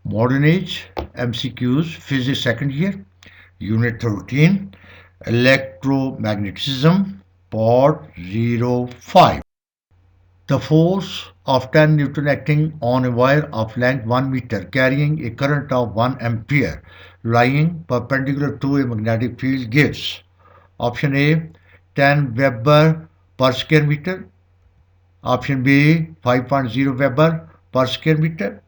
Modernage MCQs Physics second year, Unit 13, Electromagnetism, Part 05. The force of 10 Newton acting on a wire of length 1 meter carrying a current of 1 ampere lying perpendicular to a magnetic field gives option A 10 Weber per square meter, option B 5.0 Weber per square meter,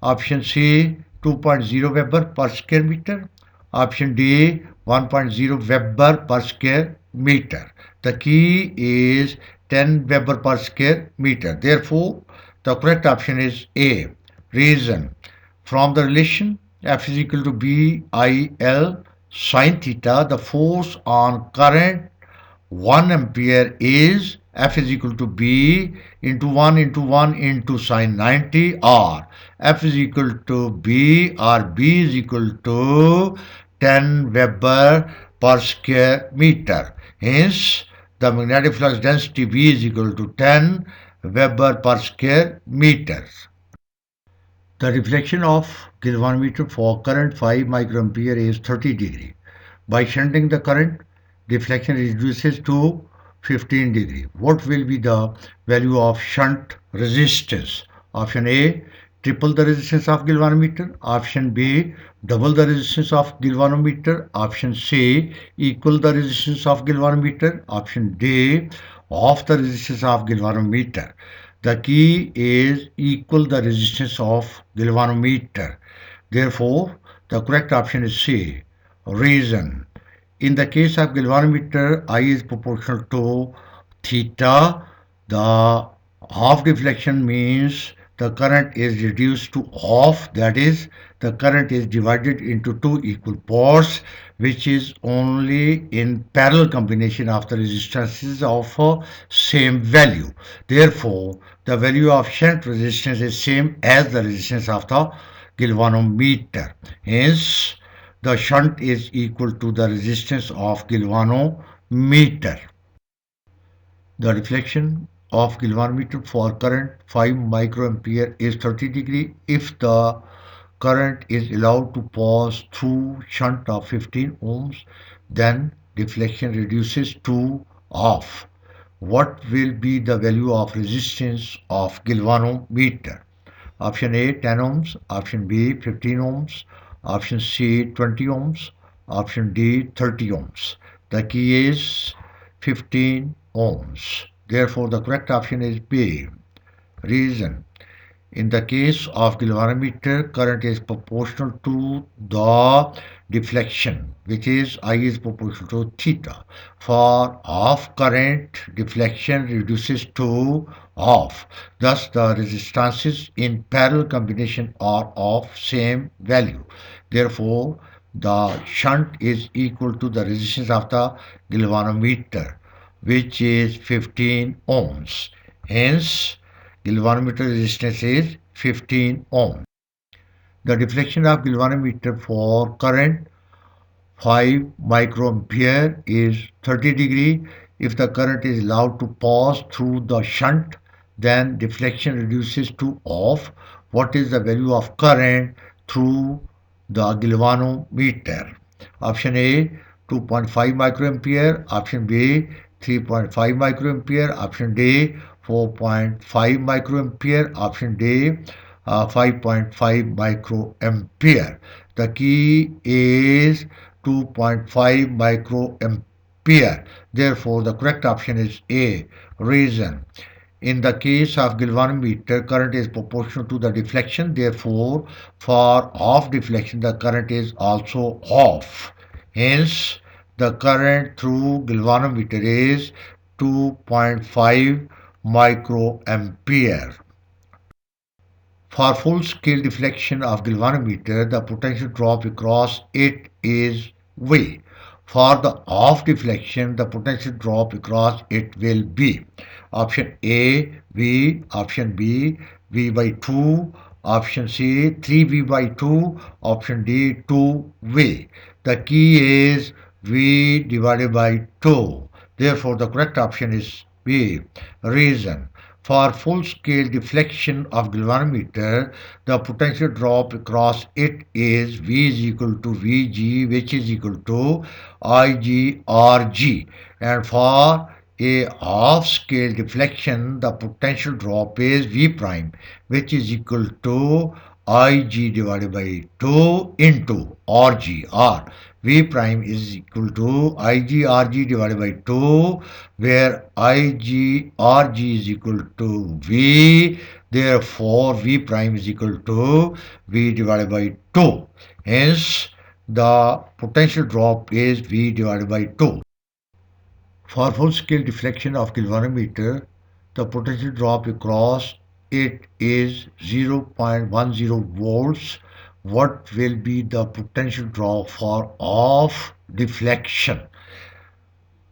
option C 2.0 Weber per square meter, option D 1.0 Weber per square meter. The key is 10 Weber per square meter. Therefore, the correct option is A. Reason: from the relation F is equal to BIL sin theta, the force on current 1 ampere is F is equal to B into 1 into 1 into sine 90, or F is equal to B, or B is equal to 10 Weber per square meter. Hence, the magnetic flux density V is equal to 10 Weber per square meter. The deflection of galvanometer for current 5 microampere is 30 degree. By shunting the current, deflection reduces to 15 degree. What will be the value of shunt resistance? Option A, triple the resistance of galvanometer. Option B, double the resistance of galvanometer. Option C, equal the resistance of galvanometer. Option D, half the resistance of galvanometer. The key is equal the resistance of galvanometer. Therefore, the correct option is C. Reason: in the case of galvanometer, I is proportional to theta. The half deflection means the current is reduced to half, that is, the current is divided into two equal parts, which is only in parallel combination of the resistances of same value. Therefore, the value of shunt resistance is same as the resistance of the galvanometer. Hence, the shunt is equal to the resistance of galvanometer. The deflection of galvanometer for current 5 microampere is 30 degree if the current is allowed to pass through shunt of 15 ohms, then deflection reduces to half. What will be the value of resistance of galvanometer? Option A 10 ohms, option B 15 ohms, option C 20 ohms, option D 30 ohms. The key is 15 ohms. Therefore, the correct option is B. Reason: in the case of galvanometer, current is proportional to the deflection, which is I is proportional to theta. For half current, deflection reduces to half. Thus, the resistances in parallel combination are of same value. Therefore, the shunt is equal to the resistance of the galvanometer, which is 15 ohms. Hence, galvanometer resistance is 15 ohms. The deflection of galvanometer for current 5 microampere is 30 degree. If the current is allowed to pass through the shunt, then deflection reduces to half. What is the value of current through the galvanometer? Option A 2.5 microampere, option B 3.5 microampere, option D 4.5 microampere, option D 5.5 microampere. The key is 2.5 microampere. Therefore, the correct option is A. Reason: in the case of galvanometer, current is proportional to the deflection. Therefore, for half deflection, the current is also half. Hence, the current through galvanometer is 2.5 microampere. For full-scale deflection of galvanometer, the potential drop across it is V. For the half deflection, the potential drop across it will be option A, V, option B, V by 2, option C, 3V by 2, option D, 2V. The key is V divided by 2. Therefore, the correct option is B. Reason: For full-scale deflection of galvanometer, the potential drop across it is V is equal to Vg, which is equal to IgRg. And for a half-scale deflection, the potential drop is V prime, which is equal to Ig divided by 2 into Rg. V prime is equal to IgRg divided by 2, where IgRg is equal to V. Therefore, V prime is equal to V divided by 2. Hence, the potential drop is V divided by 2. For full-scale deflection of galvanometer, the potential drop across it is 0.10 volts. What will be the potential drop for off deflection?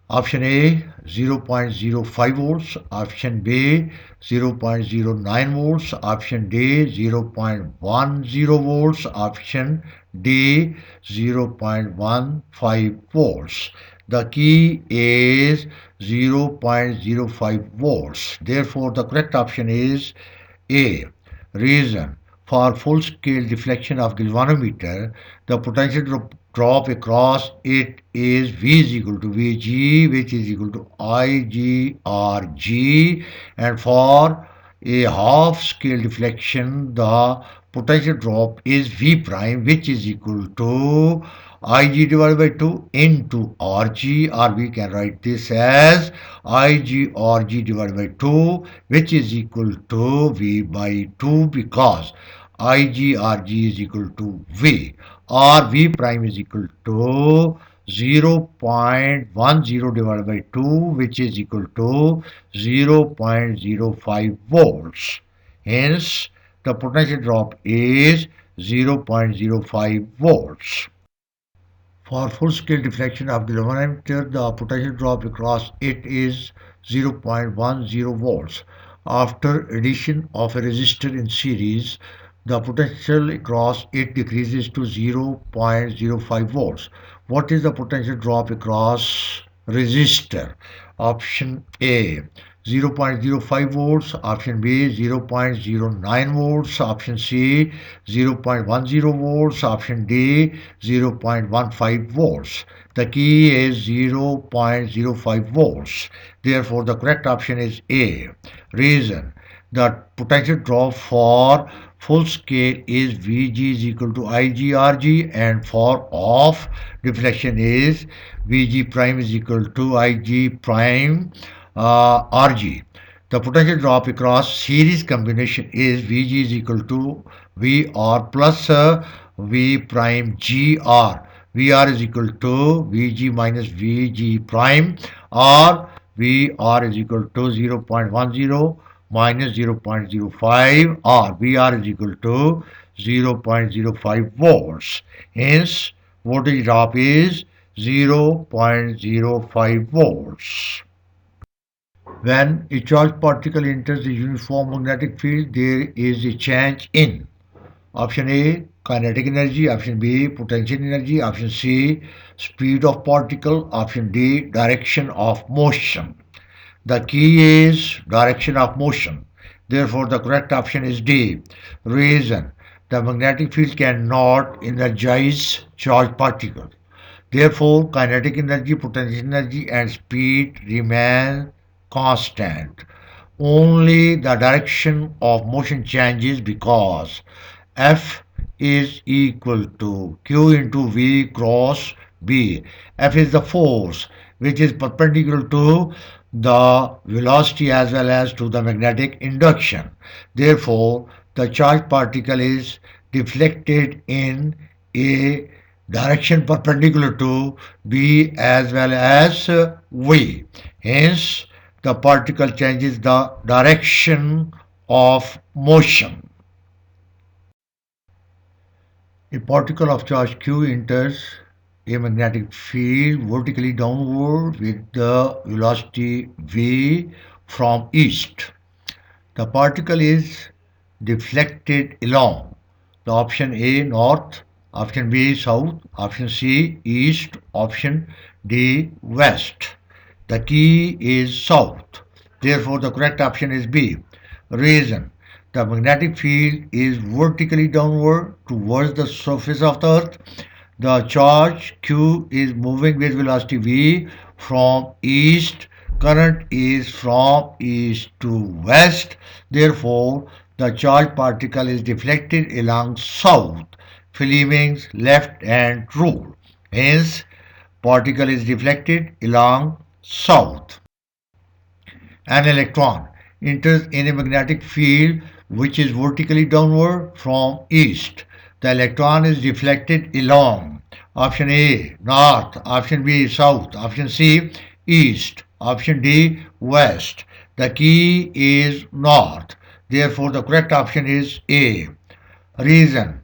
Option A 0.05 volts, option B 0.09 volts, option D 0.10 volts, option D 0.15 volts. The key is 0.05 volts. Therefore, the correct option is A. Reason: for full-scale deflection of galvanometer, the potential drop across it is V is equal to Vg, which is equal to IgRg, and for a half-scale deflection, the potential drop is V prime, which is equal to Ig divided by 2 into Rg, or we can write this as IgRg divided by 2, which is equal to V by 2, because IgRg is equal to V, or V prime is equal to 0.10 divided by 2, which is equal to 0.05 volts. Hence, the potential drop is 0.05 volts. For full-scale deflection of galvanometer, the potential drop across it is 0.10 volts. After addition of a resistor in series, the potential across it decreases to 0.05 volts. What is the potential drop across resistor? Option A 0.05 volts, option B 0.09 volts, option C 0.10 volts, option D 0.15 volts. The key is 0.05 volts. Therefore, the correct option is A. Reason: the potential drop for full scale is Vg is equal to IgRg, and for off deflection is Vg prime is equal to Ig prime Rg. The potential drop across series combination is Vg is equal to Vr plus V prime Gr. Vr is equal to Vg minus Vg prime, or Vr is equal to 0.10 minus 0.05, or Vr is equal to 0.05 volts. Hence, voltage drop is 0.05 volts. When a charged particle enters the uniform magnetic field, there is a change in option A kinetic energy, option B potential energy, option C speed of particle, option D direction of motion. The key is direction of motion. Therefore, the correct option is D. Reason: the magnetic field cannot energize charged particles. Therefore, kinetic energy, potential energy, and speed remain constant. Only the direction of motion changes, because F is equal to Q into V cross B. F is the force which is perpendicular to the velocity as well as to the magnetic induction. Therefore, the charged particle is deflected in a direction perpendicular to B as well as V. Hence, the particle changes the direction of motion. A particle of charge Q enters a magnetic field vertically downward with the velocity v from east. The particle is deflected along the option A north, option B south, option C east, option D west. The key is south. Therefore, the correct option is B. Reason: the magnetic field is vertically downward towards the surface of the earth. The charge q is moving with velocity v from east. Current is from east to west. Therefore, the charged particle is deflected along south. Fleming's left-hand rule. Hence, particle is deflected along south. An electron enters in a magnetic field which is vertically downward from east. The electron is deflected along option A north, option B south, option C east, option D west. The key is north. Therefore, the correct option is A. Reason: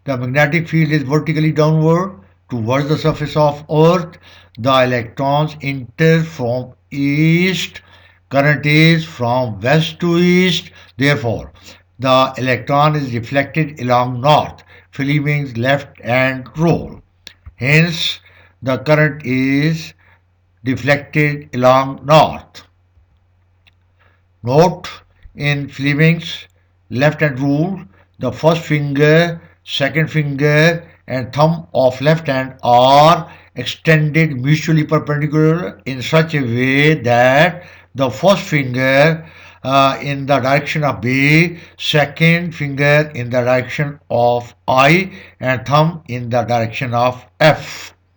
the magnetic field is vertically downward towards the surface of Earth. The electrons enter from east. Current is from west to east. Therefore, the electron is deflected along north. Fleming's left-hand rule. Hence, the current is deflected along north. Note: in Fleming's left-hand rule, the first finger, second finger, and thumb of left hand are extended mutually perpendicular in such a way that the first finger in the direction of B, second finger in the direction of I, and thumb in the direction of F.